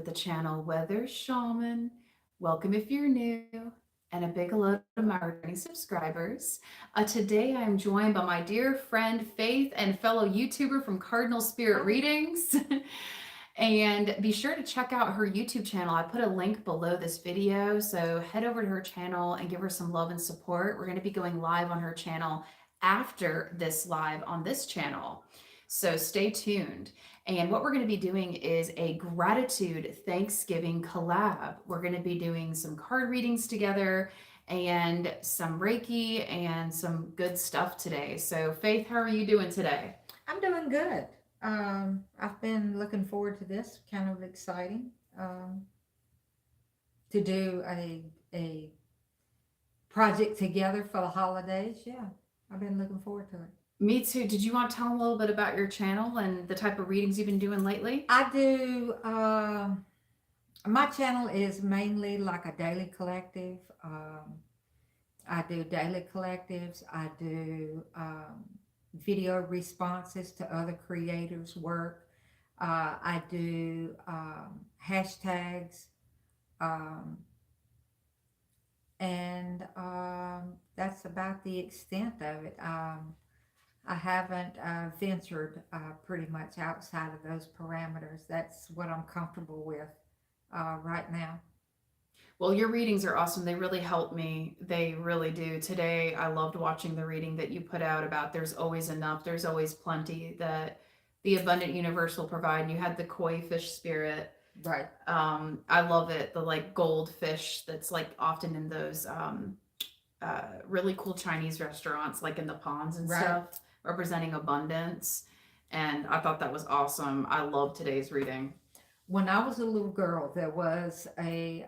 the channel Weather Shaman. Welcome if you're new, and a big hello to my returning subscribers. Today I'm joined by my dear friend Faith and fellow YouTuber from Cardinal Spirit Hi. Readings. And be sure to check out her YouTube channel. I put a link below this video, so head over to her channel and give her some love and support. We're going to be going live on her channel after this live on this channel. So stay tuned. And what we're going to be doing is a gratitude Thanksgiving collab. We're going to be doing some card readings together and some Reiki and some good stuff today. So, Faith, how are you doing today? I'm doing good. I've been looking forward to this. Kind of exciting to do a project together for the holidays. Yeah, I've been looking forward to it. Me too. Did you want to tell them a little bit about your channel and the type of readings you've been doing lately? I do. My channel is mainly like a daily collective. I do daily collectives. I do video responses to other creators' work. I do hashtags, um, and that's about the extent of it. I haven't ventured pretty much outside of those parameters. That's what I'm comfortable with right now. Well, your readings are awesome. They really help me. They really do. Today, I loved watching the reading that you put out about there's always enough, there's always plenty, that the abundant universe will provide. And you had the koi fish spirit. Right, I love it. The like goldfish that's like often in those really cool Chinese restaurants, like in the ponds and right. stuff, representing abundance. And I thought that was awesome. I love today's reading. When I was a little girl, there was a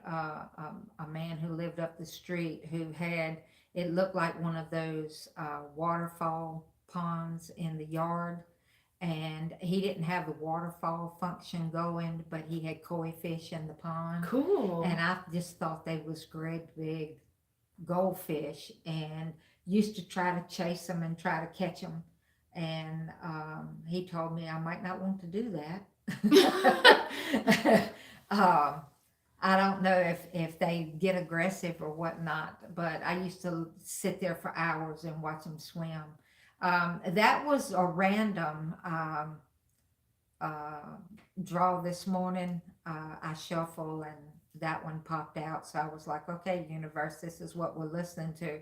man who lived up the street who had, it looked like one of those waterfall ponds in the yard, and he didn't have the waterfall function going, but he had koi fish in the pond, and Cool. I just thought they was great big goldfish, and used to try to chase them and try to catch them, and he told me I might not want to do that. um, I don't know if they get aggressive or whatnot, but I used to sit there for hours and watch them swim. That was a random uh, draw this morning. I shuffle and that one popped out. So I was like, okay, universe, this is what we're listening to.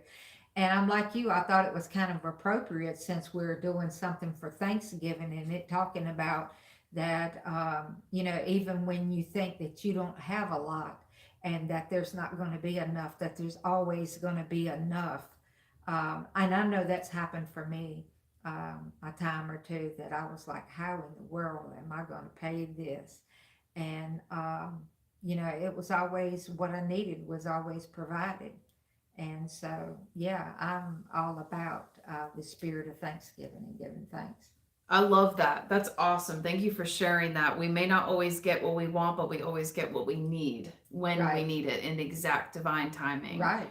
And I'm like you, I thought it was kind of appropriate since we're doing something for Thanksgiving and it talking about that, even when you think that you don't have a lot and that there's not going to be enough, that there's always going to be enough. And I know that's happened for me a time or two that I was like, how in the world am I going to pay this? And, it was always what I needed was always provided. And so, yeah, I'm all about the spirit of Thanksgiving and giving thanks. I love that. That's awesome. Thank you for sharing that. We may not always get what we want, but we always get what we need when we Right, need it in exact divine timing. right,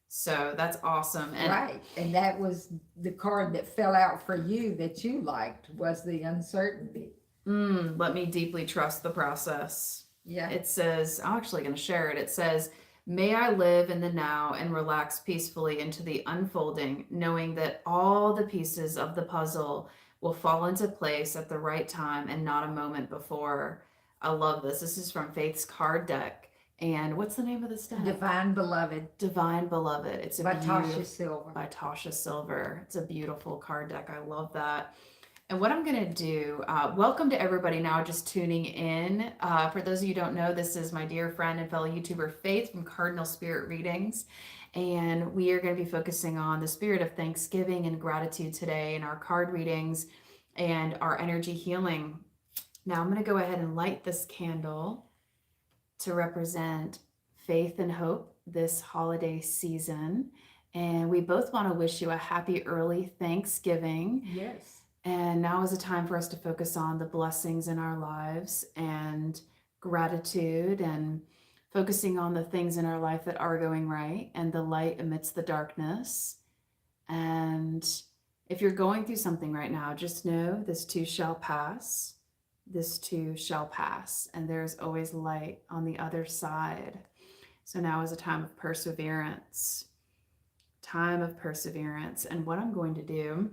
So that's awesome. And right. And that was the card that fell out for you that you liked was the uncertainty. let me deeply trust the process. Yeah, It says, I'm actually going to share it. It says, may I live in the now and relax peacefully into the unfolding, knowing that all the pieces of the puzzle will fall into place at the right time and not a moment before. I love this. This is from Faith's card deck. And what's the name of this deck? Divine Beloved Divine Beloved. It's a by beautiful, Tasha Silver. by Tasha Silver. It's a beautiful card deck. I love that. And what I'm going to do, welcome to everybody now just tuning in. For those of you who don't know, this is my dear friend and fellow YouTuber Faith from Cardinal Spirit Readings. And we are going to be focusing on the spirit of Thanksgiving and gratitude today in our card readings and our energy healing. Now I'm going to go ahead and light this candle to represent faith and hope this holiday season. And we both want to wish you a happy early Thanksgiving. Yes. And now is a time for us to focus on the blessings in our lives and gratitude and focusing on the things in our life that are going right and the light amidst the darkness. And if you're going through something right now, just know this too shall pass. This too shall pass, and there's always light on the other side. So now is a time of perseverance. Time of perseverance. And what I'm going to do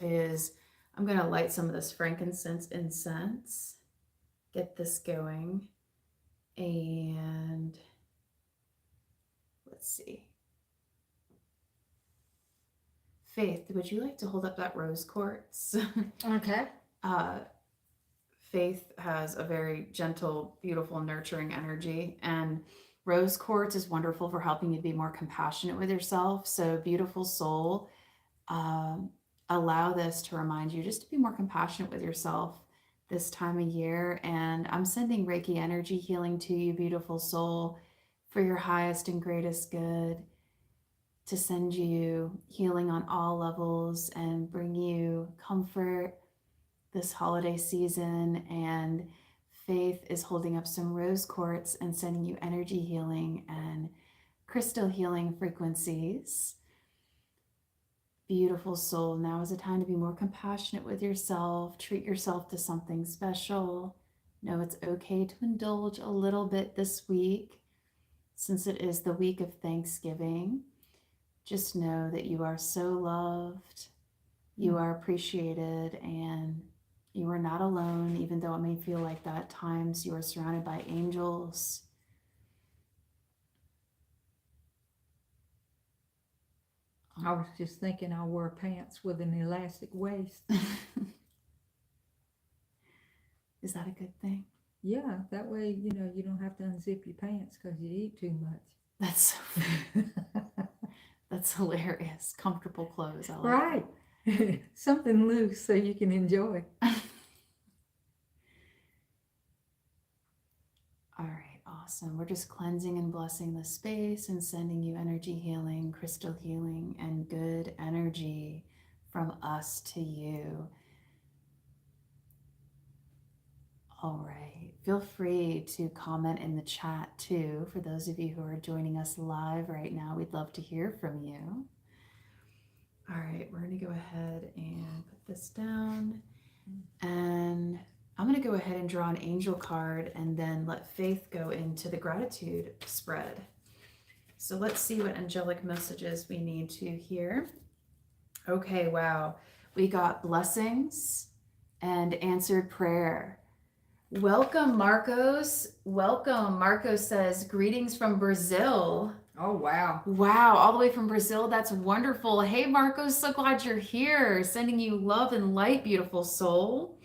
is I'm going to light some of this frankincense incense, get this going, and let's see. Faith, would you like to hold up that rose quartz? Okay. uh, Faith has a very gentle, beautiful, nurturing energy, and rose quartz is wonderful for helping you be more compassionate with yourself. So, beautiful soul, um, allow this to remind you just to be more compassionate with yourself this time of year. And I'm sending Reiki energy healing to you, beautiful soul, for your highest and greatest good, to send you healing on all levels and bring you comfort this holiday season. And Faith is holding up some rose quartz and sending you energy healing and crystal healing frequencies. Beautiful soul, now is a time to be more compassionate with yourself. Treat yourself to something special. Know it's okay to indulge a little bit this week, since it is the week of Thanksgiving. Just know that you are so loved, you are appreciated, and you are not alone, even though it may feel like that at times. You are surrounded by angels. I was just thinking I'll wear pants with an elastic waist. Is that a good thing? Yeah, that way, you know, you don't have to unzip your pants because you eat too much. That's that's hilarious. Comfortable clothes. I like Right. Something loose so you can enjoy. All right, awesome. We're just cleansing and blessing the space and sending you energy healing, crystal healing, and good energy from us to you. All right. Feel free to comment in the chat too. For those of you who are joining us live right now, we'd love to hear from you. All right, we're going to go ahead and put this down. And I'm going to go ahead and draw an angel card and then let Faith go into the gratitude spread. So let's see what angelic messages we need to hear. Okay, wow. We got blessings and answered prayer. Welcome, Marcos. Welcome. Marcos says, greetings from Brazil. Oh, wow. Wow, all the way from Brazil. That's wonderful. Hey, Marcos, so glad you're here. Sending you love and light, beautiful soul.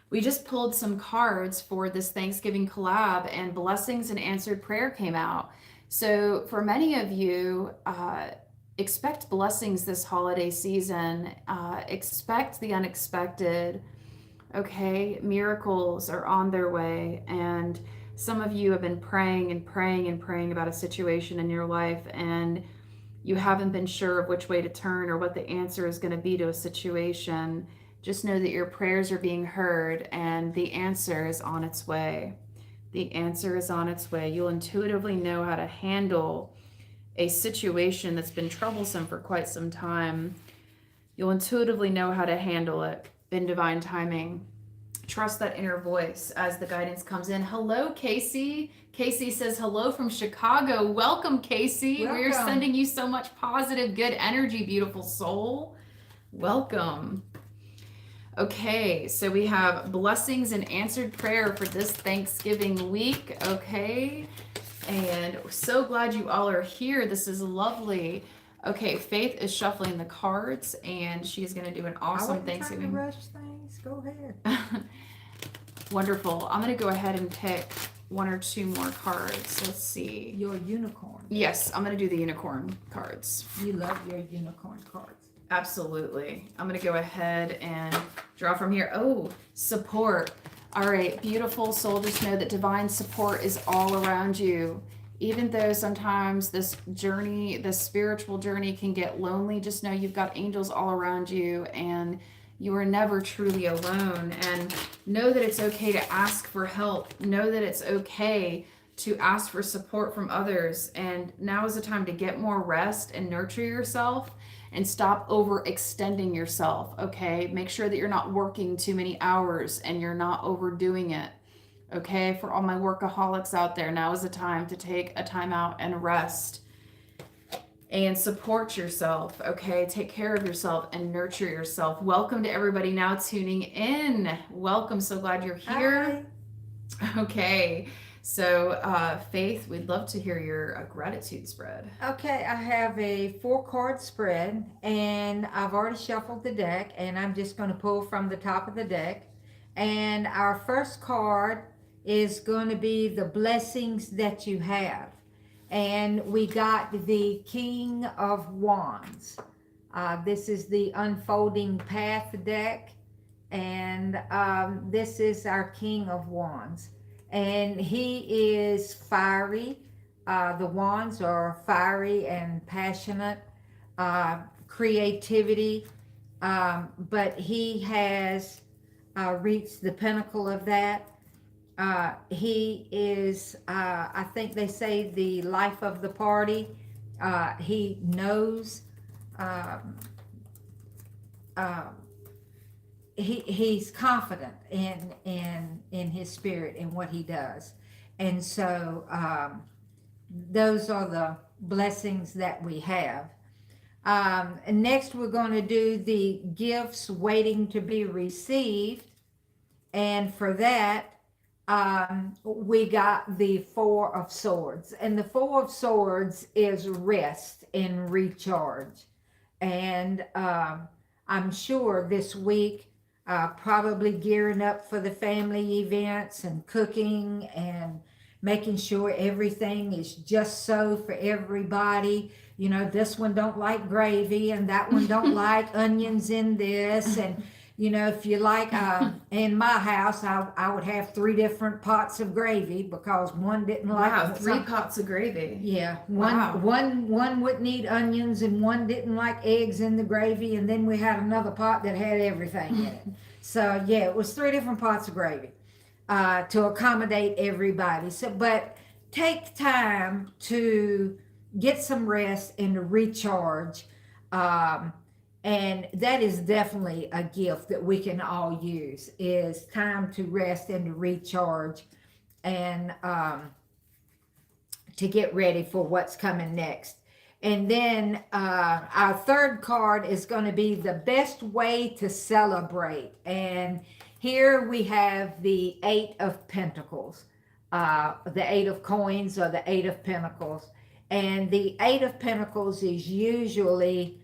We just pulled some cards for this Thanksgiving collab, and blessings and answered prayer came out. So for many of you, expect blessings this holiday season. Expect the unexpected. Okay, miracles are on their way, and some of you have been praying and praying and praying about a situation in your life, and you haven't been sure of which way to turn or what the answer is going to be to a situation. Just know that your prayers are being heard and the answer is on its way. The answer is on its way. You'll intuitively know how to handle a situation that's been troublesome for quite some time. You'll intuitively know how to handle it in divine timing. Trust that inner voice as the guidance comes in. Hello, Casey. Casey says hello from Chicago. Welcome, Casey. Welcome. We're sending you so much positive, good energy, beautiful soul. Welcome. Okay, so we have blessings and answered prayer for this Thanksgiving week. Okay, and so glad you all are here. This is lovely. Okay, Faith is shuffling the cards, and she's going to do an awesome Thanksgiving. I wasn't trying to rush things. Go ahead. Wonderful. I'm going to go ahead and pick one or two more cards. Let's see. Your unicorn. Yes, I'm going to do the unicorn cards. You love your unicorn cards. Absolutely. I'm going to go ahead and draw from here. Oh, support. All right, beautiful soul, just know that divine support is all around you. Even though sometimes this journey, this spiritual journey can get lonely, just know you've got angels all around you and you are never truly alone. And know that it's okay to ask for help. Know that it's okay to ask for support from others. And now is the time to get more rest and nurture yourself and stop overextending yourself. Okay, make sure that you're not working too many hours and you're not overdoing it. Okay, for all my workaholics out there, now is the time to take a time out and rest and support yourself. Okay, take care of yourself and nurture yourself. Welcome to everybody now tuning in. Welcome, so glad you're here. Hi. Okay, so Faith, we'd love to hear your gratitude spread. Okay, I have a 4 card spread and I've already shuffled the deck and I'm just going to pull from the top of the deck. And our first card is going to be the blessings that you have. And we got the King of Wands. This is the Unfolding Path deck. And this is our King of Wands. And he is fiery. The wands are fiery and passionate, creativity, but he has reached the pinnacle of that. He is, I think they say, the life of the party. He knows. Um, uh, he's confident in his spirit and what he does, and so those are the blessings that we have. And next, we're going to do the gifts waiting to be received. And for that, we got the Four of Swords. And the Four of Swords is rest and recharge. And I'm sure this week, probably gearing up for the family events and cooking and making sure everything is just so for everybody. You know, this one don't like gravy and that one don't like onions in this. And, you know, if you like, in my house, I would have 3 different pots of gravy because one didn't like. Wow, 3 pots of gravy. Yeah, Wow. one wouldn't eat onions and one didn't like eggs in the gravy, and then we had another pot that had everything in it. So yeah, it was 3 different pots of gravy to accommodate everybody. So, but take time to get some rest and to recharge. And that is definitely a gift that we can all use, is time to rest and to recharge, and to get ready for what's coming next. And then our third card is going to be the best way to celebrate. And here we have the 8 of Pentacles, the 8 of Coins, or the 8 of Pentacles. And the 8 of Pentacles is usually,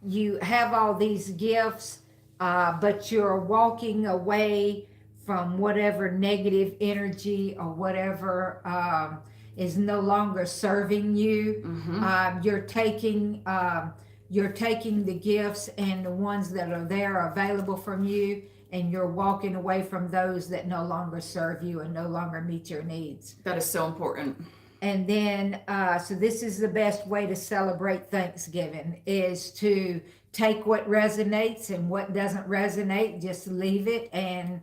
you have all these gifts, but you're walking away from whatever negative energy or whatever is no longer serving you. Mm-hmm. You're taking the gifts and the ones that are there available from you, and you're walking away from those that no longer serve you and no longer meet your needs. That is so important. And then, so this is the best way to celebrate Thanksgiving, is to take what resonates, and what doesn't resonate, just leave it and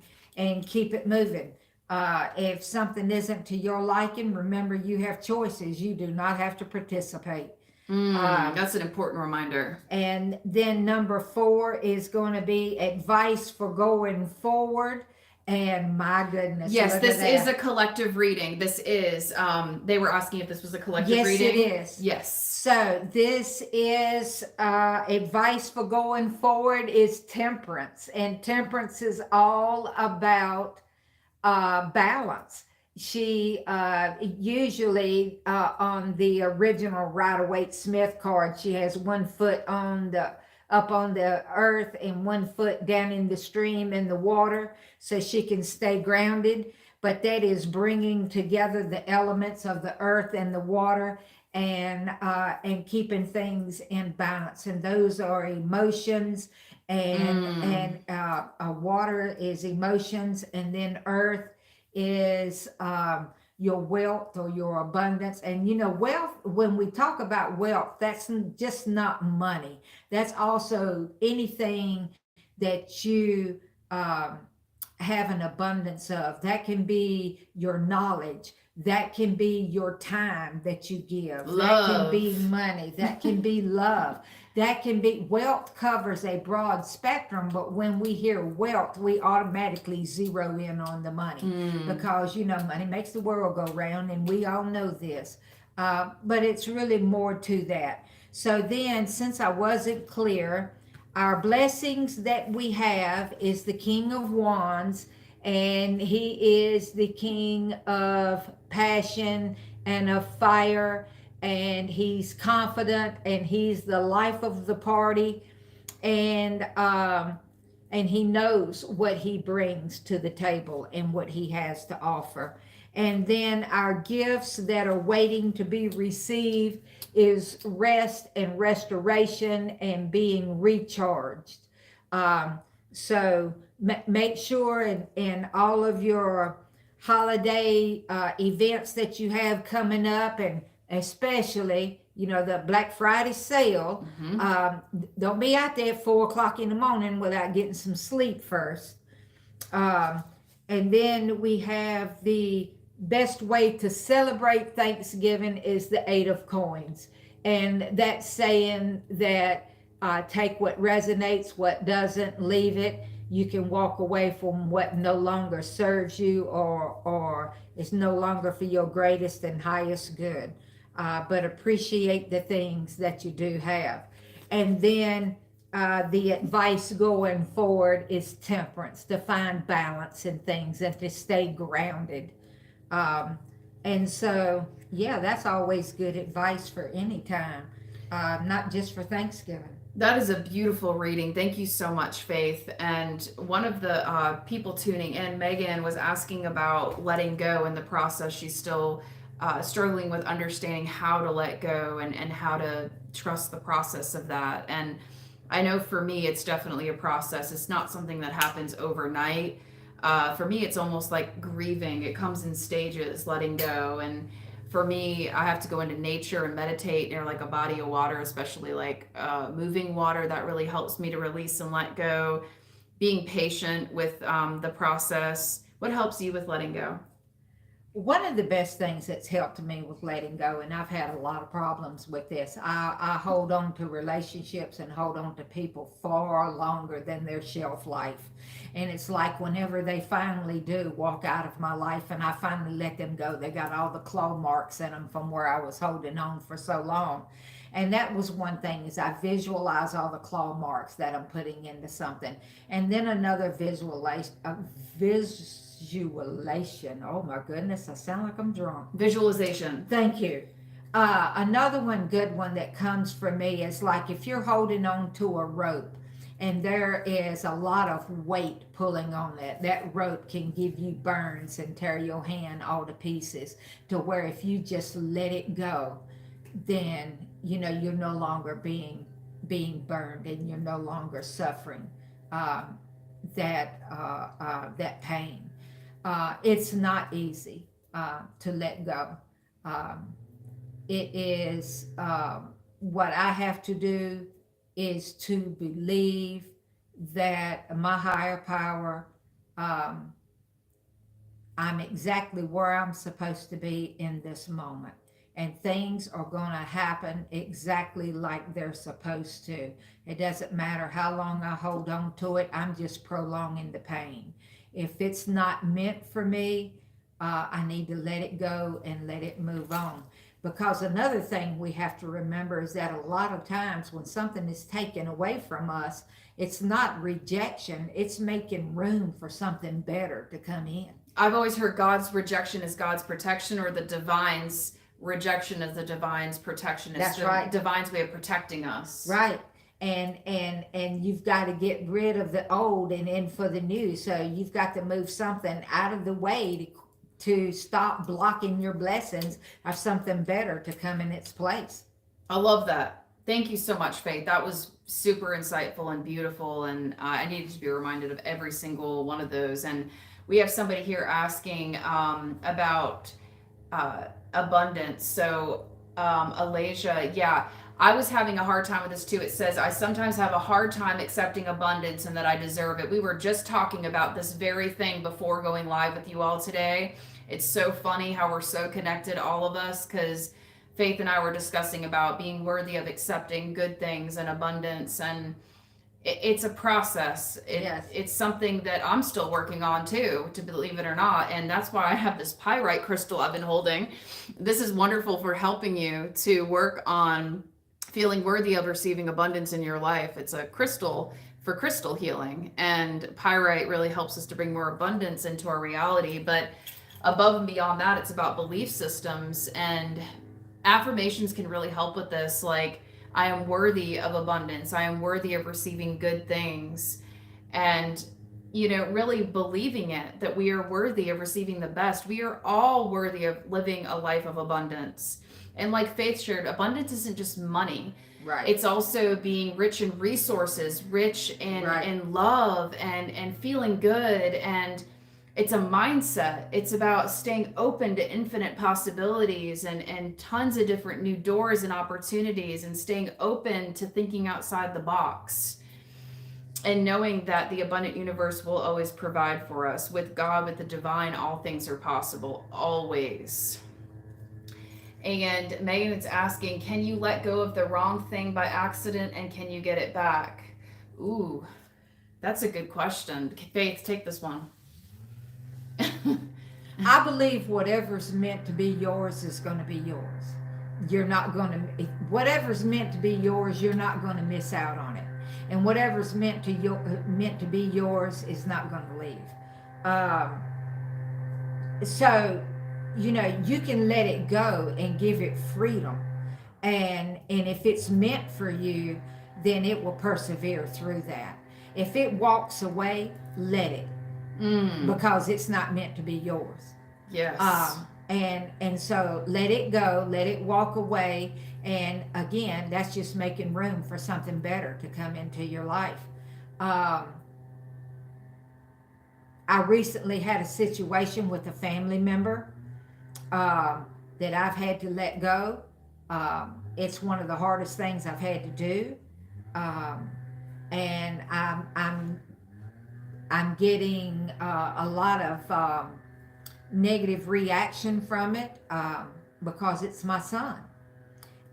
keep it moving. If something isn't to your liking, remember you have choices. You do not have to participate. That's an important reminder. And then number 4 is going to be advice for going forward. And my goodness. Yes, this is a collective reading. This is, they were asking if this was a collective reading. Yes, it is. Yes. So this is advice for going forward is temperance. And temperance is all about balance. She usually on the original Rider-Waite-Smith card, she has 1 foot up on the earth and 1 foot down in the stream in the water, so she can stay grounded. But that is bringing together the elements of the earth and the water, and keeping things in balance. And those are emotions, and water is emotions, and then earth is your wealth or your abundance. And you know, wealth, when we talk about wealth, that's just not money. That's also anything that you have an abundance of. That can be your knowledge. That can be your time that you give. That can be Love. money. That can be love. That can be wealth covers a broad spectrum, but when we hear wealth, we automatically zero in on the money Mm. because, money makes the world go round, and we all know this. But it's really more to that. So then, since I wasn't clear, our blessings that we have is the King of Wands, and he is the King of passion and of fire, and he's confident, and he's the life of the party, and he knows what he brings to the table and what he has to offer. And then our gifts that are waiting to be received is rest and restoration and being recharged. Um, so make sure in all of your holiday events that you have coming up, and especially the Black Friday sale. Hmm. Don't be out there at 4 o'clock in the morning without getting some sleep first. Um, and then we have the best way to celebrate Thanksgiving is the Eight of Coins. And that's saying that take what resonates, what doesn't, leave it. You can walk away from what no longer serves you, or is no longer for your greatest and highest good. But appreciate the things that you do have. And then the advice going forward is temperance, to find balance in things and to stay grounded. Um, and so, yeah, that's always good advice for any time, not just for Thanksgiving. That is a beautiful reading. Thank you so much, Faith. And one of the people tuning in, Megan, was asking about letting go in the process. She's still struggling with understanding how to let go and how to trust the process of that. And I know for me, it's definitely a process. It's not something that happens overnight. For me, it's almost like grieving. It comes in stages, letting go. And for me, I have to go into nature and meditate near like a body of water, especially like moving water. That really helps me to release and let go. Being patient with the process. What helps you with letting go? One of the best things that's helped me with letting go, and I've had a lot of problems with this, I hold on to relationships and hold on to people far longer than their shelf life. And it's like whenever they finally do walk out of my life and I finally let them go, they got all the claw marks in them from where I was holding on for so long. And that was one thing, is I visualize all the claw marks that I'm putting into something. And then another visualization. Oh my goodness, I sound like I'm drunk. Visualization. Thank you. Another one, good one that comes from me is like if you're holding on to a rope and there is a lot of weight pulling on that rope can give you burns and tear your hand all to pieces, to where if you just let it go, then you're no longer being burned, and you're no longer suffering um, that pain. It's not easy to let go. Um, it is what I have to do is to believe that my higher power, um, I'm exactly where I'm supposed to be in this moment. And things are going to happen exactly like they're supposed to. It doesn't matter how long I hold on to it, I'm just prolonging the pain. If it's not meant for me, I need to let it go and let it move on. Because another thing we have to remember is that a lot of times when something is taken away from us, it's not rejection, it's making room for something better to come in. I've always heard God's rejection is God's protection, or the divine's rejection is the divine's protection. It's That's the right. divine's way of protecting us. Right. And you've got to get rid of the old and in for the new. So you've got to move something out of the way to stop blocking your blessings of something better to come in its place. I love that. Thank you so much, Faith. That was super insightful and beautiful. And I needed to be reminded of every single one of those. And we have somebody here asking about abundance. So, Alasia, yeah, I was having a hard time with this too. It says, I sometimes have a hard time accepting abundance and that I deserve it. We were just talking about this very thing before going live with you all today. It's so funny how we're so connected, all of us, because Faith and I were discussing about being worthy of accepting good things and abundance. And it's a process. Yes. It's something that I'm still working on too, to believe it or not. And that's why I have this pyrite crystal I've been holding. This is wonderful for helping you to work on feeling worthy of receiving abundance in your life. It's a crystal for crystal healing, and pyrite really helps us to bring more abundance into our reality. But above and beyond that, it's about belief systems, and affirmations can really help with this. Like, I am worthy of abundance, I am worthy of receiving good things, and really believing it, that we are worthy of receiving the best. We are all worthy of living a life of abundance. And like Faith shared, abundance isn't just money. Right. It's also being rich in resources, rich in love, and feeling good. And it's a mindset. It's about staying open to infinite possibilities, and tons of different new doors and opportunities, and staying open to thinking outside the box, and knowing that the abundant universe will always provide for us. With God, with the divine, all things are possible, always. And Megan's asking, can you let go of the wrong thing by accident, and can you get it back? Ooh, that's a good question. Faith, take this one. I believe whatever's meant to be yours is going to be yours. You're not going to, whatever's meant to be yours, you're not going to miss out on it. And whatever's meant to be yours is not going to leave. So, you can let it go and give it freedom. And if it's meant for you, then it will persevere through that. If it walks away, let it. Because it's not meant to be yours. Yes. And so let it go, let it walk away, and again, that's just making room for something better to come into your life. I recently had a situation with a family member that I've had to let go. It's one of the hardest things I've had to do, and I'm getting a lot of negative reaction from it because it's my son,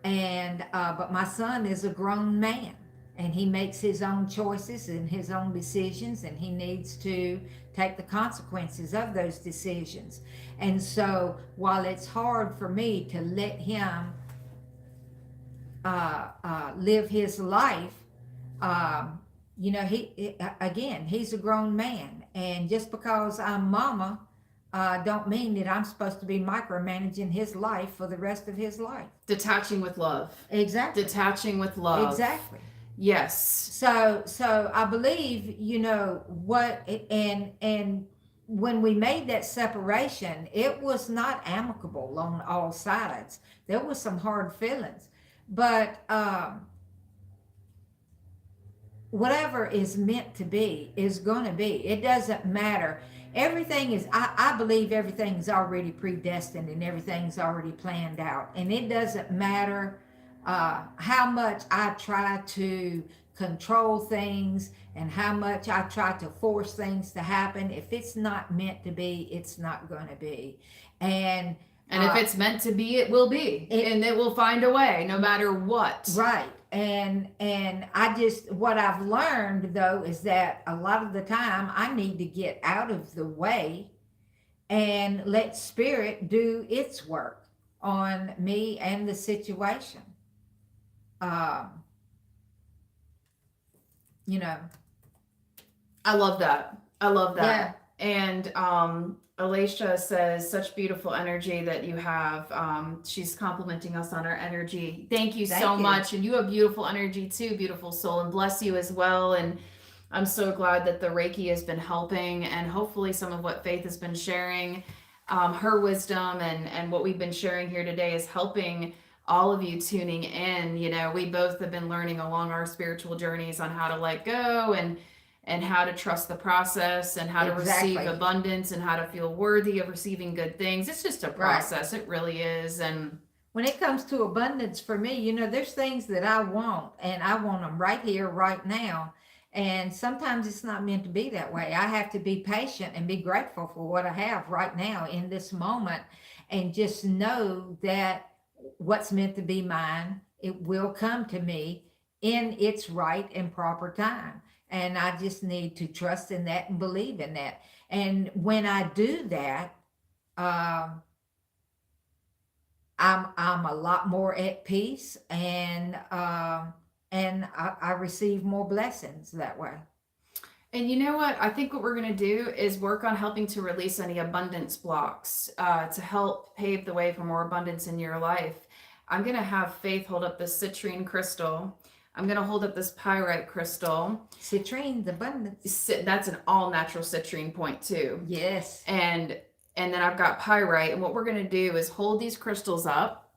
and but my son is a grown man, and he makes his own choices and his own decisions, and he needs to take the consequences of those decisions. And so while it's hard for me to let him live his life, he's a grown man, and just because I'm mama don't mean that I'm supposed to be micromanaging his life for the rest of his life. Detaching with love. Exactly. Detaching with love. Exactly. Yes. So I believe, what, and when we made that separation, it was not amicable on all sides. There was some hard feelings, but whatever is meant to be is going to be. It doesn't matter. Everything is, I believe everything is already predestined and everything's already planned out. And it doesn't matter how much I try to control things and how much I try to force things to happen. If it's not meant to be, it's not going to be. And if it's meant to be, it will be. And it will find a way, no matter what. Right. And I just, what I've learned though is that a lot of the time I need to get out of the way and let spirit do its work on me and the situation. I love that. I love that. Yeah. And Alicia says, such beautiful energy that you have. She's complimenting us on our energy. Thank you so much. And you have beautiful energy too, beautiful soul, and bless you as well. And I'm so glad that the Reiki has been helping, and hopefully some of what Faith has been sharing, her wisdom and what we've been sharing here today is helping all of you tuning in. We both have been learning along our spiritual journeys on how to let go, and how to trust the process, and how to receive abundance, and how to feel worthy of receiving good things. It's just a process. Right. It really is. And when it comes to abundance for me, there's things that I want and I want them right here, right now. And sometimes it's not meant to be that way. I have to be patient and be grateful for what I have right now in this moment and just know that what's meant to be mine, it will come to me in its right and proper time. And I just need to trust in that and believe in that. And when I do that, um, I'm a lot more at peace, and I receive more blessings that way. And you know what? I think what we're going to do is work on helping to release any abundance blocks to help pave the way for more abundance in your life. I'm going to have Faith hold up this citrine crystal. I'm going to hold up this pyrite crystal. Citrine's abundance. That's an all natural citrine point too. Yes. And then I've got pyrite. And what we're going to do is hold these crystals up.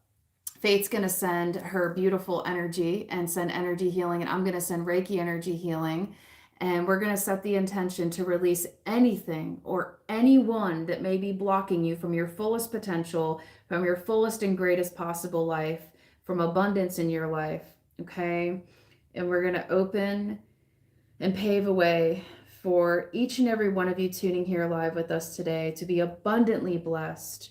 Faith's going to send her beautiful energy and send energy healing, and I'm going to send Reiki energy healing. And we're going to set the intention to release anything or anyone that may be blocking you from your fullest potential, from your fullest and greatest possible life, from abundance in your life. Okay. And we're going to open and pave a way for each and every one of you tuning here live with us today to be abundantly blessed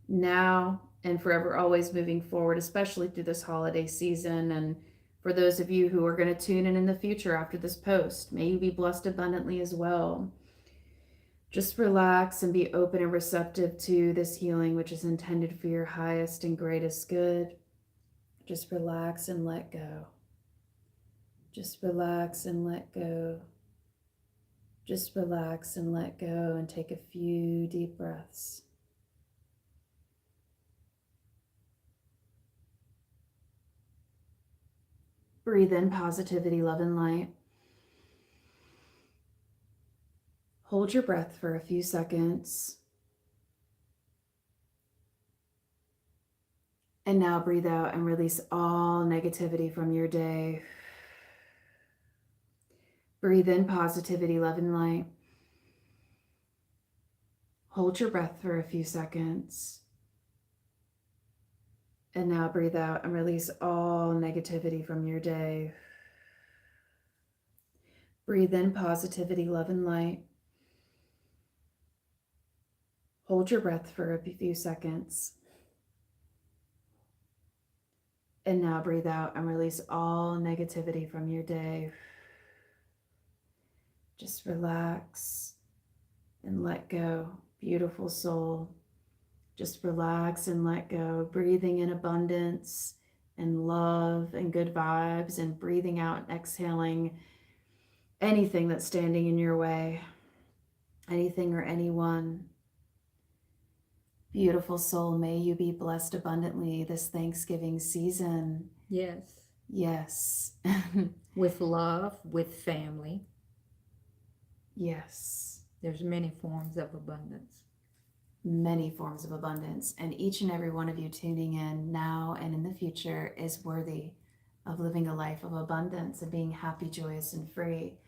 now and forever, always moving forward, especially through this holiday season. And for those of you who are going to tune in the future after this post, may you be blessed abundantly as well. Just relax and be open and receptive to this healing, which is intended for your highest and greatest good. Just relax and let go. Just relax and let go. Just relax and let go and take a few deep breaths. Breathe in positivity, love, and light. Hold your breath for a few seconds. And now breathe out and release all negativity from your day. Breathe in positivity, love, and light. Hold your breath for a few seconds. And now breathe out and release all negativity from your day. Breathe in positivity, love, and light. Hold your breath for a few seconds. And now breathe out and release all negativity from your day. Just relax and let go. Beautiful soul. Just relax and let go. Breathing in abundance and love and good vibes, and breathing out and exhaling anything that's standing in your way, anything or anyone. Beautiful soul, may you be blessed abundantly this Thanksgiving season. Yes. Yes. With love, with family. Yes. There's many forms of abundance. Many forms of abundance. And each and every one of you tuning in now and in the future is worthy of living a life of abundance and being happy, joyous, and free.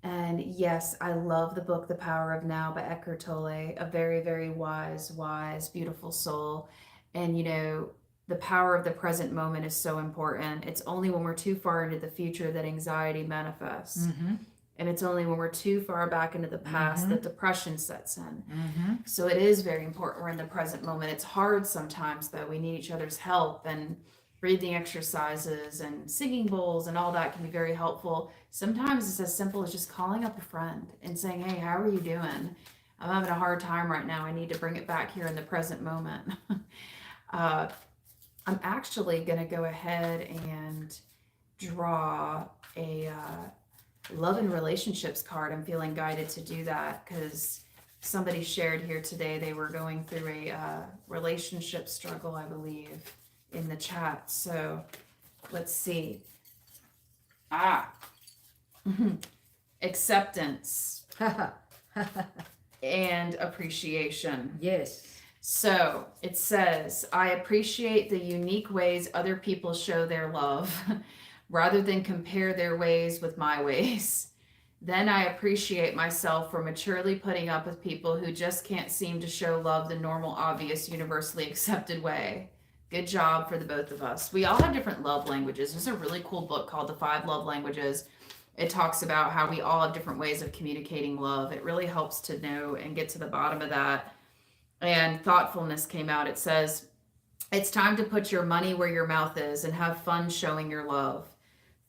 And yes, I love the book, The Power of Now by Eckhart Tolle, a very, very wise, beautiful soul. And, the power of the present moment is so important. It's only when we're too far into the future that anxiety manifests. Mm-hmm. And it's only when we're too far back into the past that depression sets in. Mm-hmm. So it is very important we're in the present moment. It's hard sometimes, though. We need each other's help, and breathing exercises and singing bowls and all that can be very helpful. Sometimes it's as simple as just calling up a friend and saying, hey, how are you doing? I'm having a hard time right now. I need to bring it back here in the present moment. I'm actually going to go ahead and draw a love and relationships card. I'm feeling guided to do that because somebody shared here today they were going through a relationship struggle, I believe, in the chat. So let's see. Acceptance and appreciation. Yes. So it says, I appreciate the unique ways other people show their love rather than compare their ways with my ways. Then I appreciate myself for maturely putting up with people who just can't seem to show love the normal, obvious, universally accepted way. Good job for the both of us. We all have different love languages. There's a really cool book called The Five Love Languages. It talks about how we all have different ways of communicating love. It really helps to know and get to the bottom of that. And thoughtfulness came out. It says, it's time to put your money where your mouth is and have fun showing your love.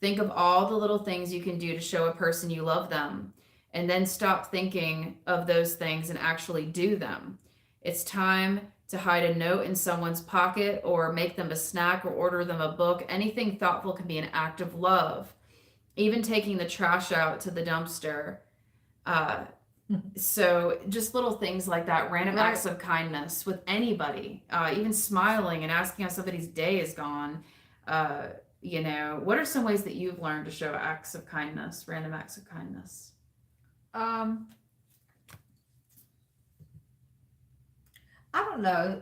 Think of all the little things you can do to show a person you love them, and then stop thinking of those things and actually do them. It's time to hide a note in someone's pocket or make them a snack or order them a book. Anything thoughtful can be an act of love. Even taking the trash out to the dumpster. Uh, so just little things like that, random Right. acts of kindness with anybody, even smiling and asking how somebody's day is gone. Uh, what are some ways that you've learned to show acts of kindness, random acts of kindness? Um, I don't know.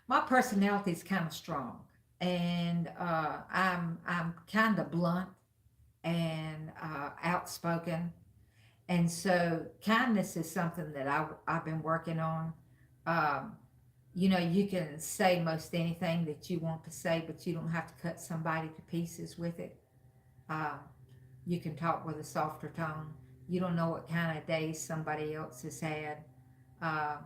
My personality is kind of strong, and I'm kind of blunt and outspoken, and so kindness is something that I've been working on. Um, you can say most anything that you want to say, but you don't have to cut somebody to pieces with it. Um, you can talk with a softer tone. You don't know what kind of days somebody else has had. Um,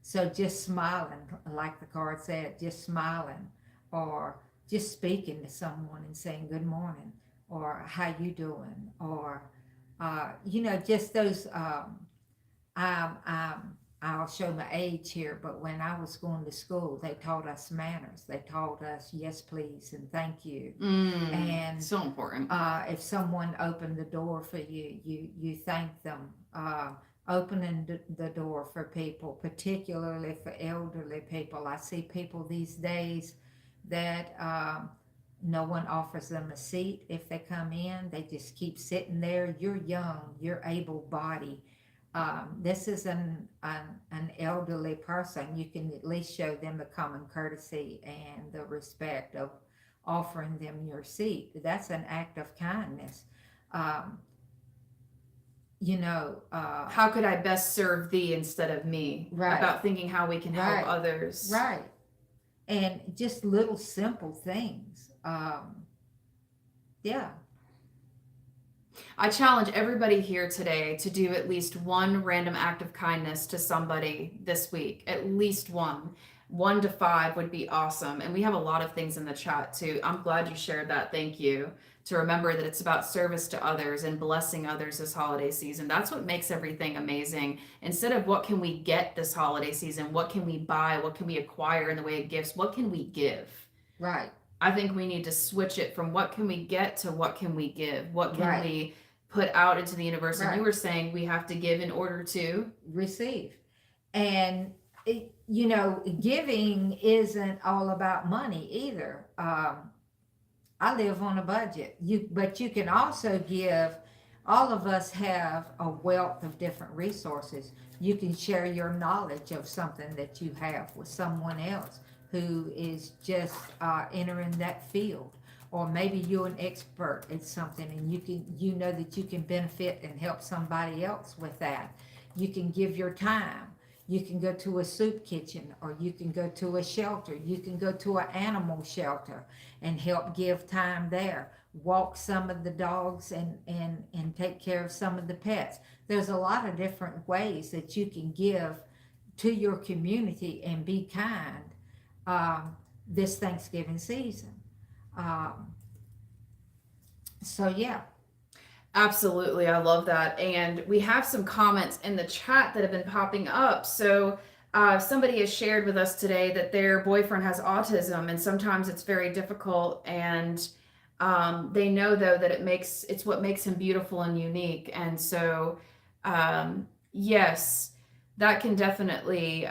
so just smiling, like the card said, just smiling, or just speaking to someone and saying good morning, or how you doing, or just those. I'll show my age here, but when I was going to school, they taught us manners. They taught us yes, please, and thank you. And So important. if someone opened the door for you, you thank them. Opening the door for people, particularly for elderly people. I see people these days that no one offers them a seat if they come in. They just keep sitting there. You're young. You're able-bodied. This is an elderly person. You can at least show them the common courtesy and the respect of offering them your seat. That's an act of kindness. Um, How could I best serve thee instead of me? right, About thinking how we can help right, others. right. And just little simple things. Yeah, I challenge everybody here today to do at least one random act of kindness to somebody this week. At least one. 1 to 5 would be awesome. And we have a lot of things in the chat too. I'm glad you shared that. Thank you. To remember that it's about service to others and blessing others this holiday season. That's what makes everything amazing. Instead of what can we get this holiday season, what can we buy, what can we acquire in the way of gifts, what can we give? right, I think we need to switch it from what can we get to what can we give? What can right, we put out into the universe? And you right. were saying we have to give in order to. Receive. And, giving isn't all about money either. I live on a budget. But you can also give. All of us have a wealth of different resources. You can share your knowledge of something that you have with someone else who is just entering that field. Or maybe you're an expert at something and you know that you can benefit and help somebody else with that. You can give your time. You can go to a soup kitchen, or you can go to a shelter. You can go to an animal shelter and help give time there. Walk some of the dogs and take care of some of the pets. There's a lot of different ways that you can give to your community and be kind this Thanksgiving season. Um, so yeah, Absolutely. I love that. And we have some comments in the chat that have been popping up. So, somebody has shared with us today that their boyfriend has autism, and sometimes it's very difficult. And they know, though, that it's what makes him beautiful and unique. And so, yes, that can definitely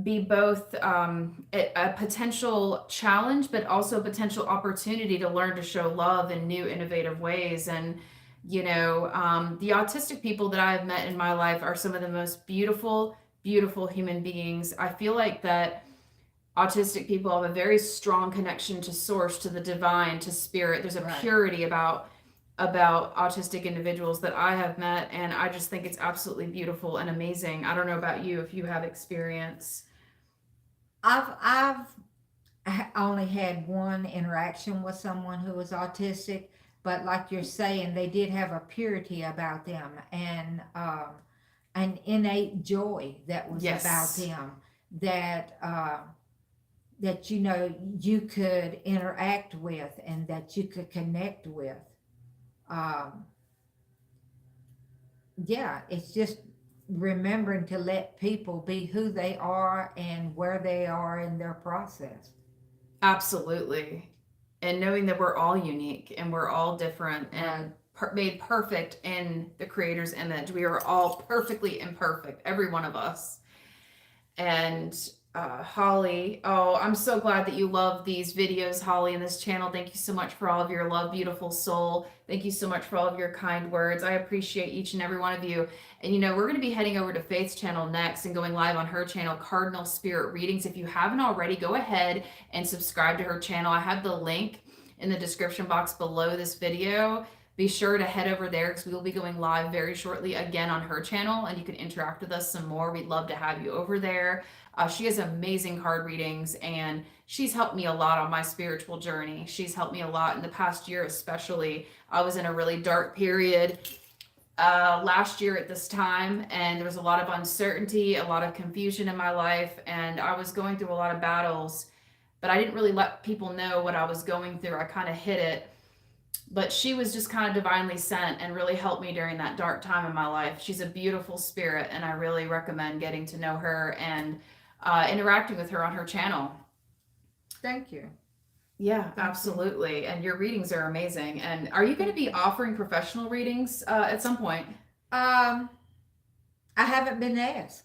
be both a potential challenge, but also a potential opportunity to learn to show love in new, innovative ways. And the autistic people that I've met in my life are some of the most beautiful, beautiful human beings. I feel like that autistic people have a very strong connection to source, to the divine, to spirit. There's a right, purity about about autistic individuals that I have met, and I just think it's absolutely beautiful and amazing. I don't know about you if you have experience. I've only had one interaction with someone who was autistic, but like you're saying, they did have a purity about them and an innate joy that was about Yes, them that that you could interact with and that you could connect with. Um, yeah, it's just remembering to let people be who they are and where they are in their process. absolutely. And knowing that we're all unique and we're all different Right. and made perfect in the Creator's image. We are all perfectly imperfect, every one of us. And Holly, oh, I'm so glad that you love these videos, Holly, and this channel. Thank you so much for all of your love, beautiful soul. Thank you so much for all of your kind words. I appreciate each and every one of you. And we're going to be heading over to Faith's channel next and going live on her channel, Cardinal Spirit Readings. If you haven't already, go ahead and subscribe to her channel. I have the link in the description box below this video. Be sure to head over there because we will be going live very shortly again on her channel, and you can interact with us some more. We'd love to have you over there. She has amazing card readings, and she's helped me a lot on my spiritual journey. She's helped me a lot in the past year, especially. I was in a really dark period last year at this time, and there was a lot of uncertainty, a lot of confusion in my life, and I was going through a lot of battles, but I didn't really let people know what I was going through. I kind of hid it, but she was just kind of divinely sent and really helped me during that dark time in my life. She's a beautiful spirit, and I really recommend getting to know her and interacting with her on her channel. Thank you. Yeah, Thank you. absolutely. And your readings are amazing. And are you going to Thank be you. offering professional readings at some point? Um, I haven't been asked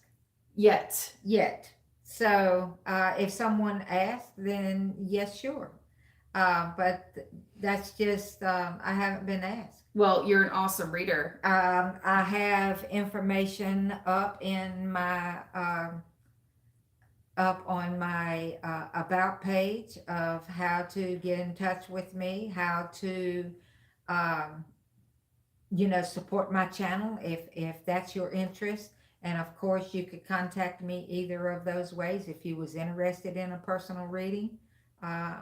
Yet. yet. So if someone asks, then yes, sure. But that's just, I haven't been asked. Well, you're an awesome reader. I have information up on my about page of how to get in touch with me, how to um, support my channel if that's your interest. And of course, you could contact me either of those ways if you was interested in a personal reading. Uh,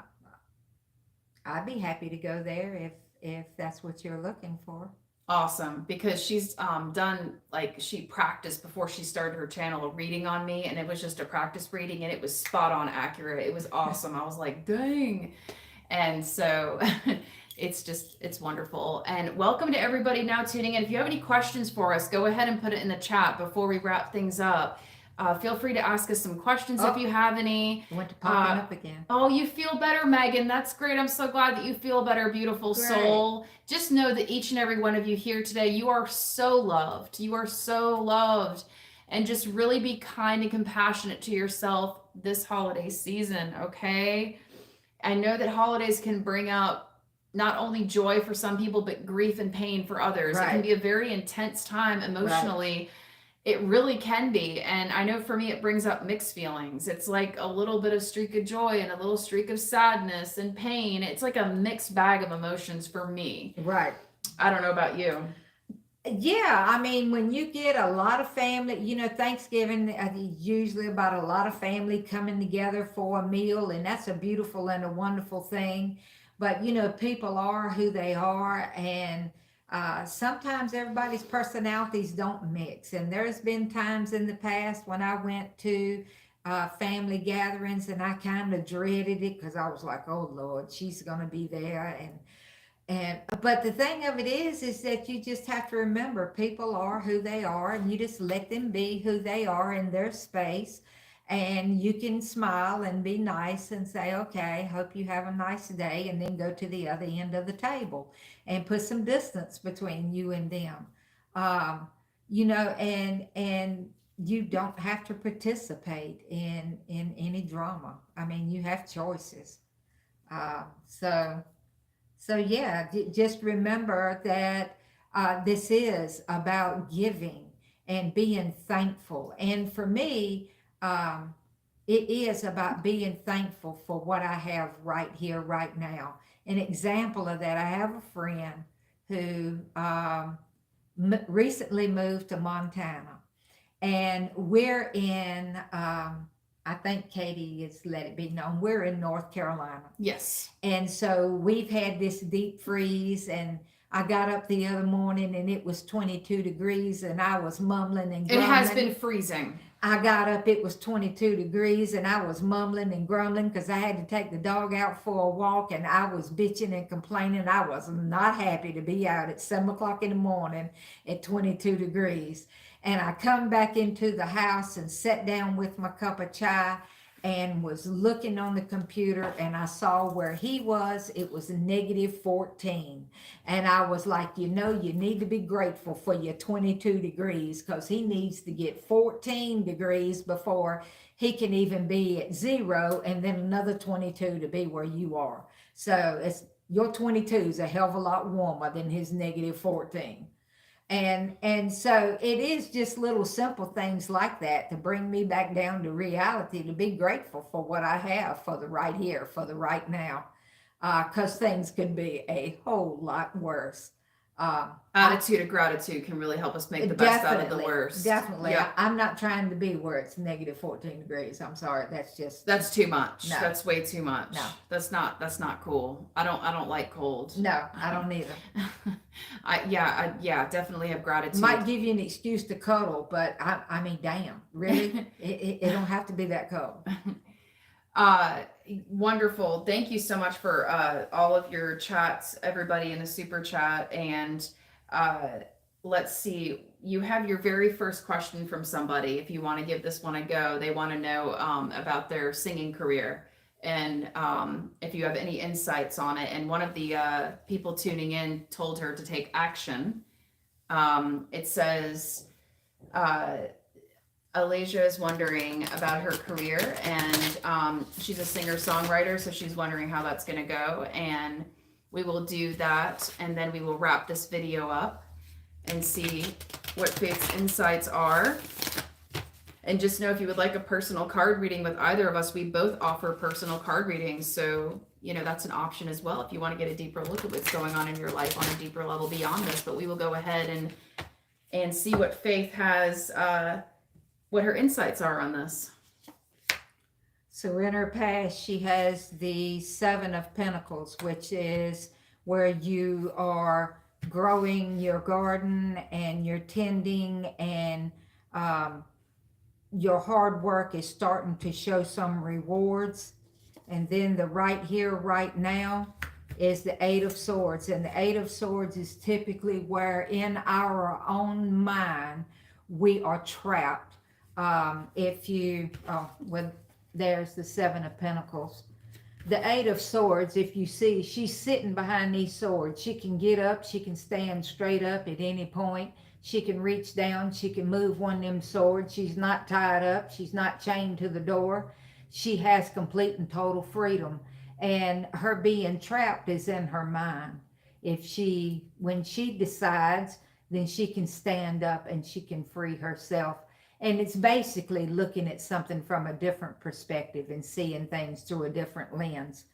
I'd be happy to go there if that's what you're looking for. Awesome, because she's done, like, she practiced before she started her channel a reading on me, and it was just a practice reading, and it was spot on accurate. It was awesome. I was like, dang. And so it's wonderful. And welcome to everybody now tuning in. If you have any questions for us, go ahead and put it in the chat before we wrap things up. Feel free to ask us some questions if Oh, you have any. it went to popping Uh, up again. oh, you feel better, Megan. That's great. I'm so glad that you feel better, beautiful Great. soul. Just know that each and every one of you here today, you are so loved. You are so loved. And just really be kind and compassionate to yourself this holiday season, okay? I know that holidays can bring out not only joy for some people, but grief and pain for others. It can Right. be a very intense time Right. emotionally. It really can be. And I know for me, it brings up mixed feelings. It's like a little bit of streak of joy and a little streak of sadness and pain. It's like a mixed bag of emotions for me. Right. I don't know about you. Yeah, I mean, when you get a lot of family, Thanksgiving is usually about a lot of family coming together for a meal, and that's a beautiful and a wonderful thing. But people are who they are, and sometimes everybody's personalities don't mix. And there's been times in the past when I went to family gatherings, and I kind of dreaded it because I was like, "Oh Lord, she's gonna be there," and but the thing of it is that you just have to remember people are who they are, and you just let them be who they are in their space. And you can smile and be nice and say, okay, hope you have a nice day, and then go to the other end of the table and put some distance between you and them. Um, and you don't have to participate in any drama. I mean, you have choices. So yeah, just remember that this is about giving and being thankful. And for me, it is about being thankful for what I have right here, right now. An example of that, I have a friend who recently moved to Montana, and we're in. I think Katie has let it be known we're in North Carolina. Yes. And so we've had this deep freeze, and I got up the other morning and it was 22 degrees, and I was mumbling and It has grumbling. been freezing. I got up, it was 22 degrees, and I was mumbling and grumbling because I had to take the dog out for a walk, and I was bitching and complaining. I was not happy to be out at 7 o'clock in the morning at 22 degrees. And I come back into the house and sat down with my cup of chai and was looking on the computer, and I saw where he was. It was -14. And I was like, you need to be grateful for your 22 degrees, because he needs to get 14 degrees before he can even be at 0, and then another 22 to be where you are. So your 22 is a hell of a lot warmer than his -14. And so it is just little simple things like that to bring me back down to reality, to be grateful for what I have, for the right here, for the right now, because things could be a whole lot worse. Attitude of gratitude can really help us make the best out of the worst. Definitely. Yeah. I'm not trying to be where it's -14 degrees. I'm sorry. That's too much. No. That's way too much. No. That's not cool. I don't like cold. No, I don't either. I definitely have gratitude. Might give you an excuse to cuddle, but I mean, damn, really? it don't have to be that cold. Wonderful. Thank you so much for all of your chats, everybody in the super chat. And let's see, you have your very first question from somebody. If you want to give this one a go, they want to know about their singing career, and if you have any insights on it. And one of the people tuning in told her to take action. It says, Alasia is wondering about her career, and she's a singer-songwriter, so she's wondering how that's going to go. And we will do that, and then we will wrap this video up and see what Faith's insights are. And just know, if you would like a personal card reading with either of us, we both offer personal card readings, so that's an option as well if you want to get a deeper look at what's going on in your life on a deeper level beyond this. But we will go ahead and see what Faith has, what her insights are on this. So in her past, she has the 7 of Pentacles, which is where you are growing your garden and you're tending, and your hard work is starting to show some rewards. And then the right here, right now is the 8 of Swords. And the 8 of Swords is typically where in our own mind we are trapped. There's the 7 of Pentacles. The 8 of Swords, if you see, she's sitting behind these swords. She can get up, she can stand straight up at any point. She can reach down, she can move one of them swords. She's not tied up, she's not chained to the door. She has complete and total freedom. And her being trapped is in her mind. When she decides, then she can stand up and she can free herself. And it's basically looking at something from a different perspective and seeing things through a different lens.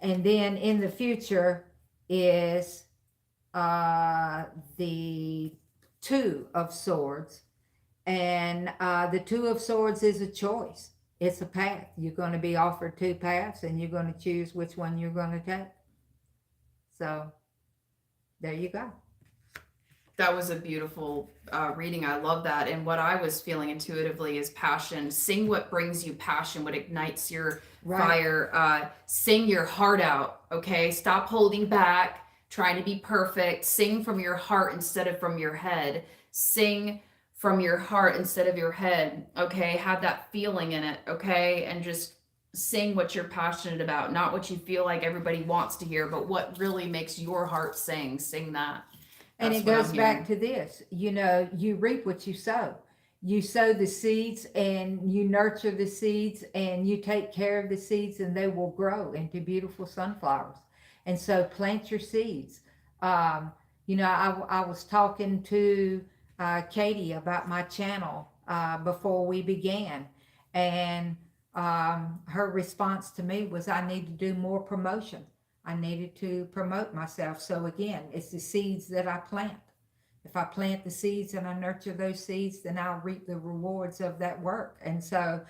And then in the future is the 2 of Swords. And the 2 of Swords is a choice. It's a path. You're going to be offered 2 paths, and you're going to choose which one you're going to take. So there you go. That was a beautiful reading. I love that. And what I was feeling intuitively is passion. Sing what brings you passion, what ignites your fire. Sing your heart out, okay? Stop holding back, trying to be perfect. Sing from your heart instead of from your head. Sing from your heart instead of your head, okay? Have that feeling in it, okay? And just sing what you're passionate about, not what you feel like everybody wants to hear, but what really makes your heart sing. Sing that. And it goes back to this, you reap what you sow. You sow the seeds and you nurture the seeds and you take care of the seeds, and they will grow into beautiful sunflowers. And so plant your seeds. I was talking to Katie about my channel before we began. And her response to me was, I need to do more promotion. I needed to promote myself. So again, it's the seeds that I plant. If I plant the seeds and I nurture those seeds, then I'll reap the rewards of that work. And so,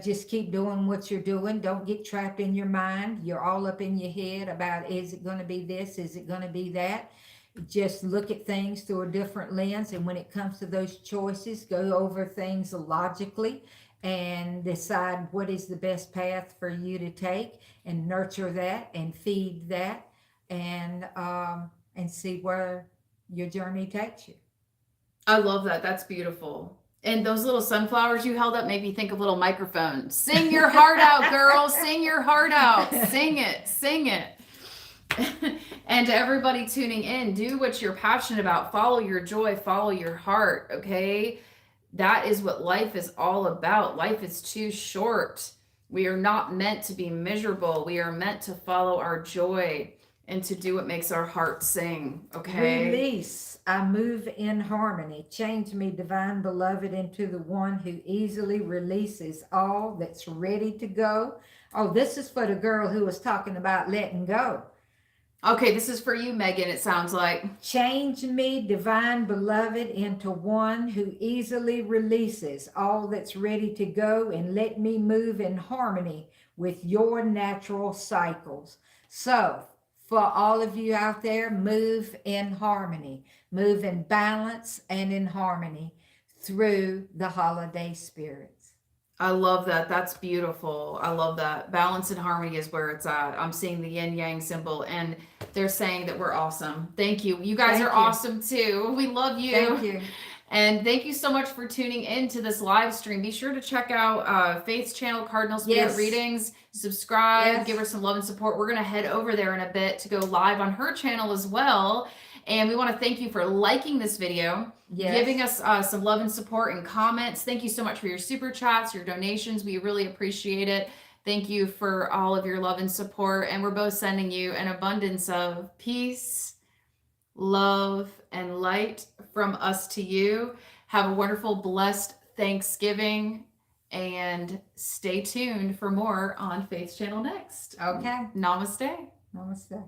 just keep doing what you're doing. Don't get trapped in your mind. You're all up in your head about, is it going to be this? Is it going to be that? Just look at things through a different lens. And when it comes to those choices, go over things logically and decide what is the best path for you to take, and nurture that and feed that, and see where your journey takes you. I love that. That's beautiful. And those little sunflowers you held up made me think of little microphones. Sing your heart out, girl. Sing your heart out. Sing it. Sing it. And to everybody tuning in, do what you're passionate about. Follow your joy. Follow your heart. Okay. That is what life is all about. Life is too short. We are not meant to be miserable. We are meant to follow our joy and to do what makes our heart sing. Okay. Release. I move in harmony. Change me, divine beloved, into the one who easily releases all that's ready to go. Oh, this is for the girl who was talking about letting go. Okay, this is for you, Megan, it sounds like. Change me, divine beloved, into one who easily releases all that's ready to go, and let me move in harmony with your natural cycles. So, for all of you out there, move in harmony, move in balance and in harmony through the holiday spirits. I love that. That's beautiful. I love that. Balance and harmony is where it's at. I'm seeing the yin yang symbol, and they're saying that we're awesome. Thank you. You guys are awesome too. We love you. Thank you. And thank you so much for tuning in to this live stream. Be sure to check out Faith's channel, Cardinal Spirit Readings. Subscribe, give her some love and support. We're going to head over there in a bit to go live on her channel as well. And we want to thank you for liking this video, giving us some love and support and comments. Thank you so much for your super chats, your donations. We really appreciate it. Thank you for all of your love and support. And we're both sending you an abundance of peace, love, and light from us to you. Have a wonderful, blessed Thanksgiving, and stay tuned for more on Faith's channel next. Okay. Namaste. Namaste.